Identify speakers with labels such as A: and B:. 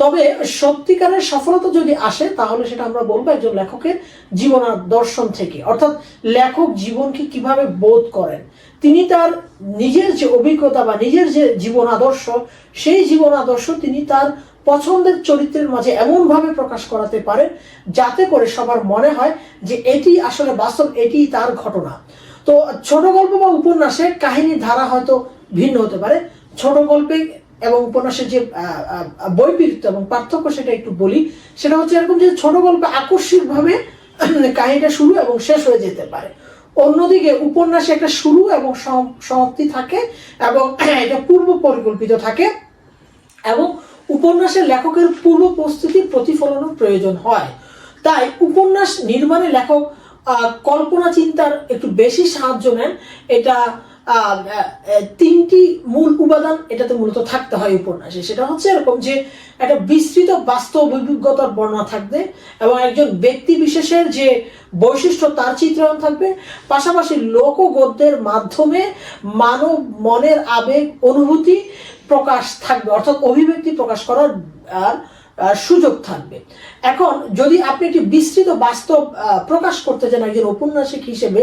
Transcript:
A: তবে সত্যিকারের সফলতা যদি আসে তাহলে সেটা আমরা বলবো একজন লেখকের জীবনাদর্শন থেকে, অর্থাৎ লেখক জীবনকে কিভাবে বোধ করেন, তিনি তার নিজের যে অভিজ্ঞতা বা নিজের যে জীবন আদর্শ, সেই জীবন আদর্শ তিনি তার পছন্দের চরিত্রের মাঝে এমনভাবে প্রকাশ করাতে পারেন যাতে করে সবার মনে হয় যে এটি আসলে বাস্তব, এটি তার ঘটনা। তো ছোট গল্প বা উপন্যাসে কাহিনীর ধারা হয়তো ভিন্ন হতে পারে। ছোট গল্পে এবং উপন্যাসের যে বৈপরীত্য এবং পার্থক্য সেটা একটু বলি। সেটা হচ্ছে এরকম যে ছোট গল্পে আকস্মিকভাবে কাহিনীটা শুরু এবং শেষ হয়ে যেতে পারে, অন্যদিকে উপন্যাসে একটা শুরু এবং সমাপ্তি থাকে এবং এটা পূর্ব পরিকল্পিত থাকে, এবং উপন্যাসের লেখকের পূর্ব প্রস্তুতির প্রতিফলনের প্রয়োজন হয়। তাই উপন্যাস নির্মাণে লেখক কল্পনা চিন্তার একটু বেশি সাহায্য নেন। এটা তিনটি মূল উপাদান এটাতে মূলত থাকতে হয় উপন্যাসে। সেটা হচ্ছে এরকম যে একটা বিস্তৃত বাস্তব অভিজ্ঞতার বর্ণনা থাকবে এবং একজন ব্যক্তি বিশেষের যে বৈশিষ্ট্য তার চিত্রায়ন থাকবে, পাশাপাশি লোকগদ্যের মাধ্যমে মানব মনের আবেগ অনুভূতি প্রকাশ থাকবে, অর্থাৎ অভিব্যক্তি প্রকাশ করার সুযোগ থাকবে। এখন যদি আপনি একটি বিস্তৃত বাস্তব প্রকাশ করতে চান একজন ঔপন্যাসিক হিসেবে,